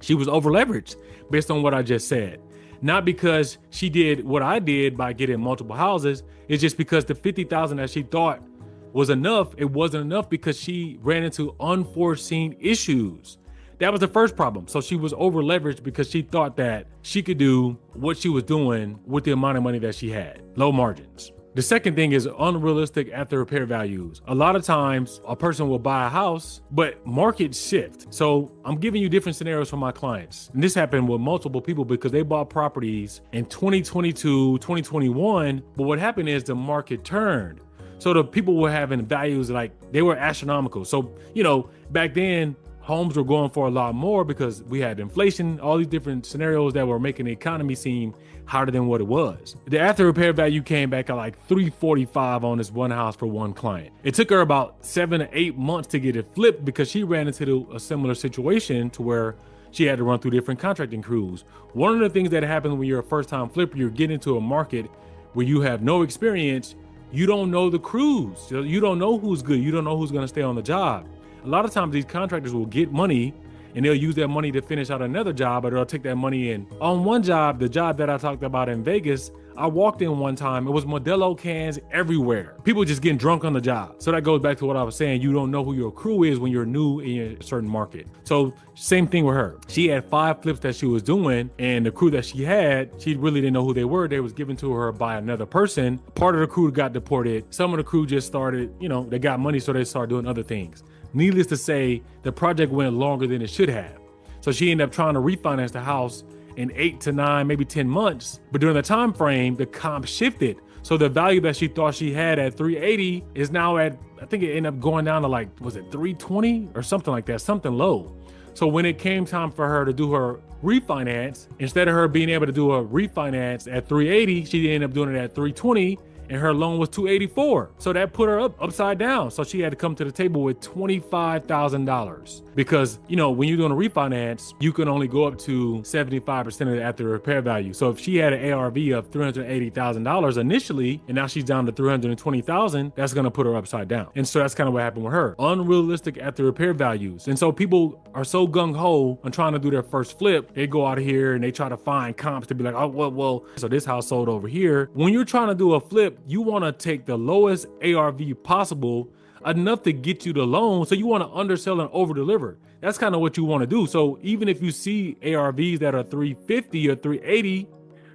She was over leveraged based on what I just said. Not because she did what I did by getting multiple houses. It's just because the 50,000 that she thought was enough, it wasn't enough because she ran into unforeseen issues. That was the first problem. So she was over leveraged because she thought that she could do what she was doing with the amount of money that she had, low margins. The second thing is unrealistic after repair values. A lot of times a person will buy a house, but markets shift. So I'm giving you different scenarios for my clients. And this happened with multiple people because they bought properties in 2022, 2021. But what happened is the market turned. So the people were having values like they were astronomical. So, back then, homes were going for a lot more because we had inflation, all these different scenarios that were making the economy seem harder than what it was. The after repair value came back at like 345 on this one house for one client. It took her about 7 to 8 months to get it flipped because she ran into a similar situation to where she had to run through different contracting crews. One of the things that happens when you're a first-time flipper, you're getting into a market where you have no experience. You don't know the crews. You don't know who's good. You don't know who's going to stay on the job. A lot of times these contractors will get money and they'll use that money to finish out another job, or they'll take that money in. On one job, the job that I talked about in Vegas, I walked in one time, it was Modelo cans everywhere. People just getting drunk on the job. So that goes back to what I was saying. You don't know who your crew is when you're new in a certain market. So same thing with her. She had 5 flips that she was doing, and the crew that she had, she really didn't know who they were. They was given to her by another person. Part of the crew got deported. Some of the crew just started, they got money, so they started doing other things. Needless to say, the project went longer than it should have. So she ended up trying to refinance the house in 8 to 9, maybe 10 months. But during the time frame, the comp shifted. So the value that she thought she had at 380 is now at, I think it ended up going down to like, was it 320 or something like that, something low. So when it came time for her to do her refinance, instead of her being able to do a refinance at 380, she ended up doing it at 320. And her loan was $284. So that put her upside down. So she had to come to the table with $25,000 because, when you're doing a refinance, you can only go up to 75% of the after repair value. So if she had an ARV of $380,000 initially, and now she's down to $320,000, that's going to put her upside down. And so that's kind of what happened with her. Unrealistic after repair values. And so people are so gung-ho on trying to do their first flip. They go out here and they try to find comps to be like, oh, well, so this house sold over here. When you're trying to do a flip, you want to take the lowest ARV possible, enough to get you the loan. So you want to undersell and over deliver. That's kind of what you want to do. So even if you see ARVs that are 350 or 380,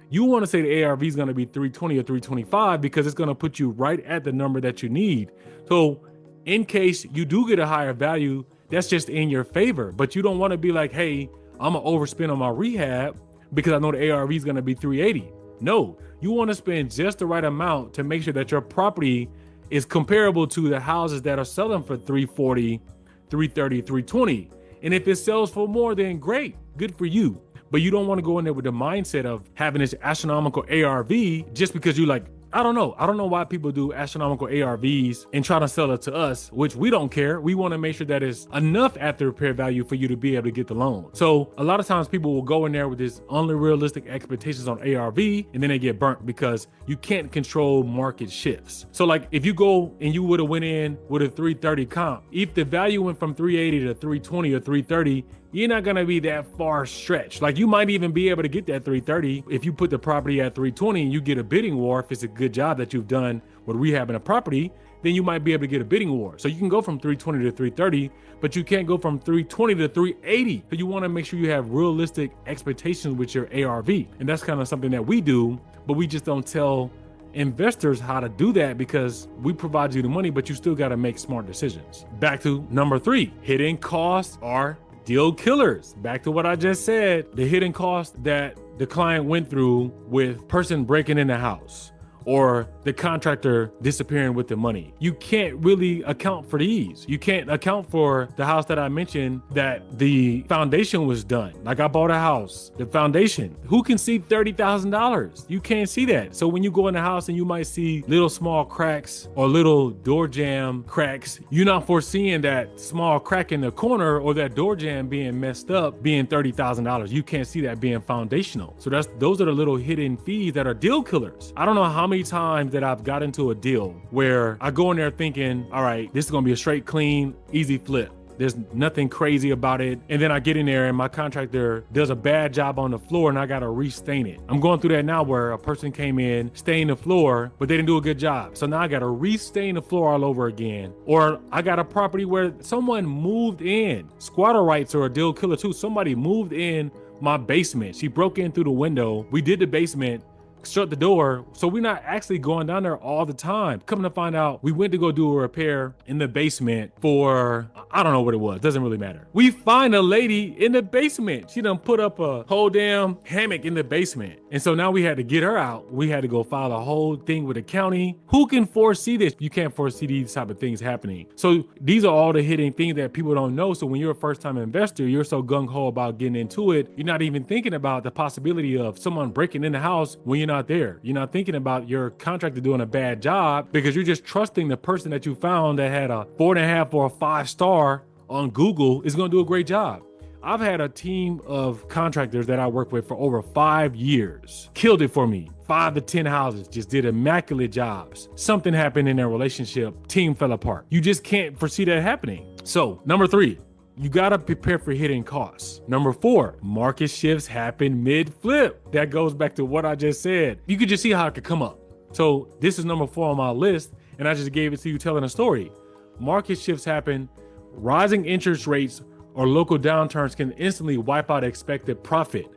you want to say the ARV is going to be 320 or 325 because it's going to put you right at the number that you need. So in case you do get a higher value, that's just in your favor. But you don't want to be like, hey, I'm going to overspend on my rehab because I know the ARV is going to be 380. No, you want to spend just the right amount to make sure that your property is comparable to the houses that are selling for 340, 330, 320. And if it sells for more, then great, good for you. But you don't want to go in there with the mindset of having this astronomical ARV just because you like, I don't know why people do astronomical ARVs and try to sell it to us, which we don't care. We want to make sure that it's enough after repair value for you to be able to get the loan. So a lot of times people will go in there with this unrealistic expectations on ARV and then they get burnt because you can't control market shifts. So like if you go and you would have went in with a 330 comp, if the value went from 380 to 320 or 330, you're not going to be that far stretched. Like you might even be able to get that 330 if you put the property at 320 and you get a bidding war. If it's a good job that you've done with rehabbing a property, then you might be able to get a bidding war. So you can go from 320 to 330, but you can't go from 320 to 380. So you want to make sure you have realistic expectations with your ARV. And that's kind of something that we do, but we just don't tell investors how to do that because we provide you the money, but you still got to make smart decisions. Back to number 3, hidden costs are deal killers. Back to what I just said, the hidden cost that the client went through with person breaking in the house or the contractor disappearing with the money. You can't really account for these. You can't account for the house that I mentioned that the foundation was done. Like I bought a house, the foundation, who can see $30,000? You can't see that. So when you go in the house and you might see little small cracks or little door jamb cracks, you're not foreseeing that small crack in the corner or that door jamb being messed up being $30,000. You can't see that being foundational. So those are the little hidden fees that are deal killers. I don't know how many times that I've got into a deal where I go in there thinking, all right, this is going to be a straight, clean, easy flip. There's nothing crazy about it. And then I get in there and my contractor does a bad job on the floor and I got to restain it. I'm going through that now where a person came in, stained the floor, but they didn't do a good job. So now I got to restain the floor all over again. Or I got a property where someone moved in. Squatter rights are a deal killer too. Somebody moved in my basement. She broke in through the window. We did the basement, shut the door. So we're not actually going down there all the time. Coming to find out, we went to go do a repair in the basement for, I don't know what it was. Doesn't really matter. We find a lady in the basement. She done put up a whole damn hammock in the basement. And so now we had to get her out. We had to go file a whole thing with the county. Who can foresee this? You can't foresee these type of things happening. So these are all the hidden things that people don't know. So when you're a first time investor, you're so gung-ho about getting into it. You're not even thinking about the possibility of someone breaking in the house when you're not there. You're not thinking about your contractor doing a bad job because you're just trusting the person that you found that had a 4.5 or a 5-star on Google is going to do a great job. I've had a team of contractors that I work with for over 5 years. Killed it for me. 5 to 10 houses, just did immaculate jobs. Something happened in their relationship, team fell apart. You just can't foresee that happening. So, number 3, you gotta prepare for hidden costs. Number 4, market shifts happen mid-flip. That goes back to what I just said. You could just see how it could come up. So this is number 4 on my list, and I just gave it to you telling a story. Market shifts happen, rising interest rates or local downturns can instantly wipe out expected profit.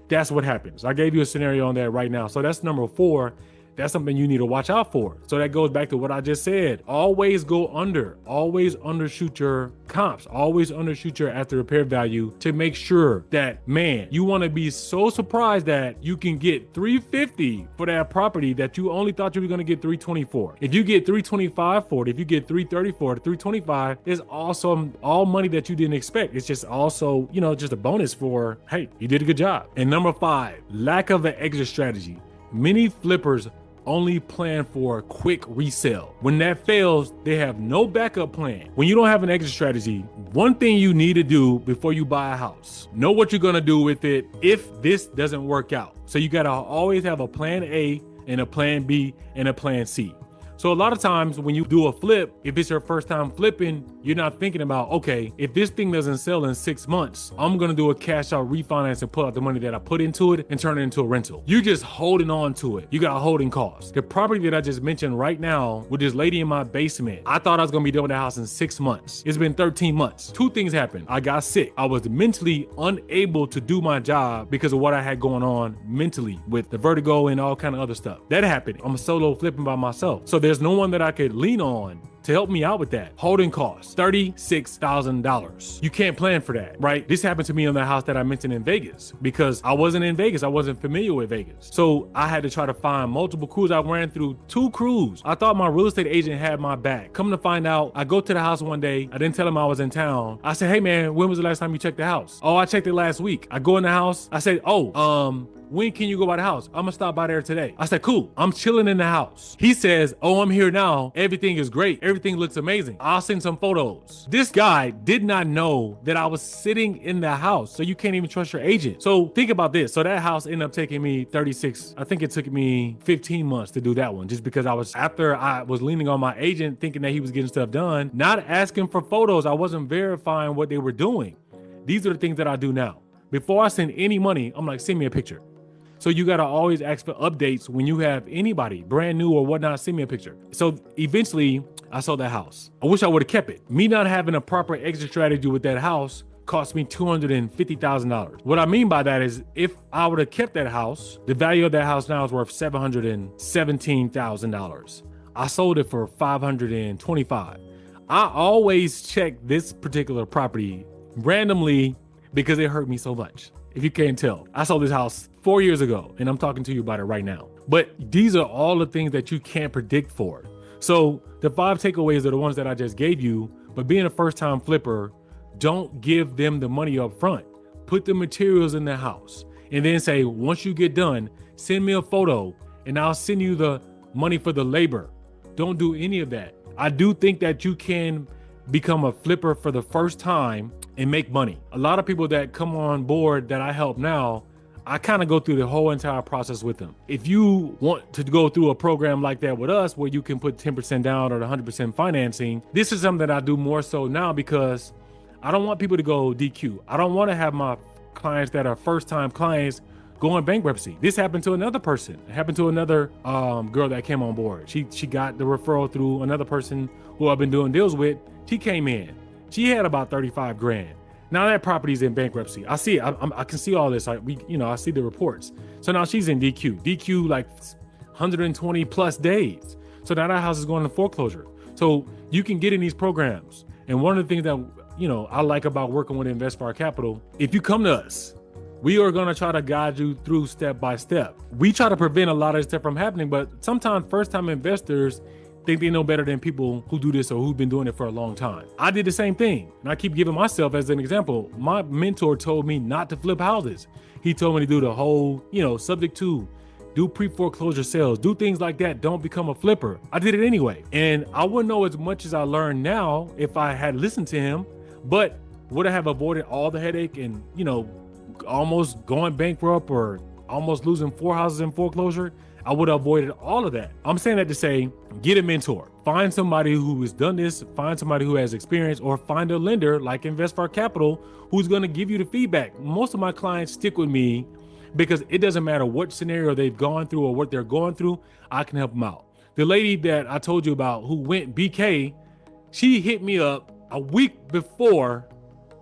That's what happens. I gave you a scenario on that right now. So that's number 4. That's something you need to watch out for. So that goes back to what I just said. Always go under. Always undershoot your comps. Always undershoot your after repair value to make sure that, man, you want to be so surprised that you can get $350 for that property that you only thought you were going to get $324. If you get $325 for it, if you get $330 for it, $325 is also all money that you didn't expect. It's just also, just a bonus for, hey, you did a good job. And number 5, lack of an exit strategy. Many flippers only plan for a quick resale. When that fails, they have no backup plan. When you don't have an exit strategy, one thing you need to do before you buy a house, know what you're gonna do with it if this doesn't work out. So you gotta always have a plan A and a plan B and a plan C. So a lot of times when you do a flip, if it's your first time flipping, you're not thinking about, okay, if this thing doesn't sell in 6 months, I'm going to do a cash out refinance and pull out the money that I put into it and turn it into a rental. You're just holding on to it. You got a holding cost. The property that I just mentioned right now with this lady in my basement, I thought I was going to be done with the house in 6 months. It's been 13 months. 2 things happened. I got sick. I was mentally unable to do my job because of what I had going on mentally with the vertigo and all kind of other stuff. That happened. I'm solo flipping by myself. So there's no one that I could lean on to help me out with that. Holding costs, $36,000. You can't plan for that, right? This happened to me on the house that I mentioned in Vegas because I wasn't in Vegas. I wasn't familiar with Vegas. So I had to try to find multiple crews. I ran through 2 crews. I thought my real estate agent had my back. Come to find out, I go to the house one day. I didn't tell him I was in town. I said, hey man, when was the last time you checked the house? Oh, I checked it last week. I go in the house. I said, when can you go by the house? I'm gonna stop by there today. I said, cool. I'm chilling in the house. He says, oh, I'm here now. Everything is great. Everything looks amazing. I'll send some photos. This guy did not know that I was sitting in the house. So you can't even trust your agent. So think about this. So that house ended up taking me 36. I think it took me 15 months to do that one just because after I was leaning on my agent thinking that he was getting stuff done, not asking for photos. I wasn't verifying what they were doing. These are the things that I do now. Before I send any money, I'm like, send me a picture. So you got to always ask for updates when you have anybody brand new or whatnot, send me a picture. So eventually I sold that house. I wish I would have kept it. Me not having a proper exit strategy with that house cost me $250,000. What I mean by that is if I would have kept that house, the value of that house now is worth $717,000. I sold it for $525,000. I always check this particular property randomly because it hurt me so much. If you can't tell, I sold this house 4 years ago and I'm talking to you about it right now. But these are all the things that you can't predict for. So the 5 takeaways are the ones that I just gave you, but being a first time flipper, don't give them the money up front. Put the materials in the house and then say, once you get done, send me a photo and I'll send you the money for the labor. Don't do any of that. I do think that you can become a flipper for the first time and make money. A lot of people that come on board that I help now, I kind of go through the whole entire process with them. If you want to go through a program like that with us, where you can put 10% down or 100% financing, this is something that I do more so now because I don't want people to go DQ. I don't want to have my clients that are first-time clients go in bankruptcy. This happened to another person. It happened to another girl that came on board. She got the referral through another person who I've been doing deals with. She came in. She had about 35 grand. Now that property's in bankruptcy. I see it. I can see all this. I see the reports. So now she's in DQ. DQ like 120 plus days. So now that house is going to foreclosure. So you can get in these programs. And one of the things that I like about working with InvestFar Capital, if you come to us, we are going to try to guide you through step by step. We try to prevent a lot of this stuff from happening, but sometimes first-time investors think they know better than people who do this or who've been doing it for a long time. I did the same thing, and I keep giving myself as an example. My mentor told me not to flip houses. He told me to do the whole, subject to, do pre-foreclosure sales, do things like that. Don't become a flipper. I did it anyway. And I wouldn't know as much as I learned now if I had listened to him, but would I have avoided all the headache and, almost going bankrupt or almost losing 4 houses in foreclosure? I would have avoided all of that. I'm saying that to say, get a mentor. Find somebody who has done this, find somebody who has experience, or find a lender like InvestFar Capital who's going to give you the feedback. Most of my clients stick with me because it doesn't matter what scenario they've gone through or what they're going through, I can help them out. The lady that I told you about who went BK, she hit me up a week before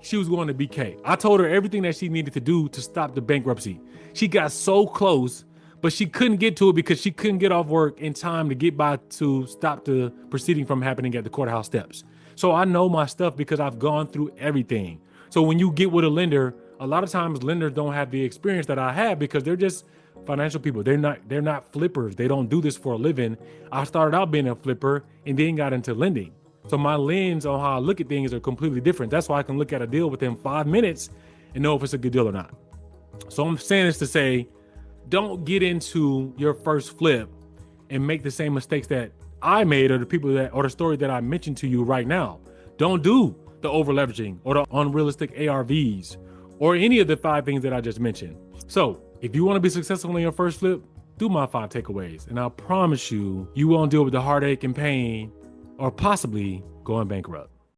she was going to BK. I told her everything that she needed to do to stop the bankruptcy. She got so close, but she couldn't get to it because she couldn't get off work in time to get by to stop the proceeding from happening at the courthouse steps. So I know my stuff because I've gone through everything. So when you get with a lender, a lot of times lenders don't have the experience that I have because they're just financial people. They're not flippers. They don't do this for a living. I started out being a flipper and then got into lending. So my lens on how I look at things are completely different. That's why I can look at a deal within 5 minutes and know if it's a good deal or not. So I'm saying this to say, don't get into your first flip and make the same mistakes that I made or the story that I mentioned to you right now. Don't do the over leveraging or the unrealistic ARVs or any of the 5 things that I just mentioned. So if you want to be successful in your first flip, do my 5 takeaways. And I promise you, you won't deal with the heartache and pain or possibly going bankrupt.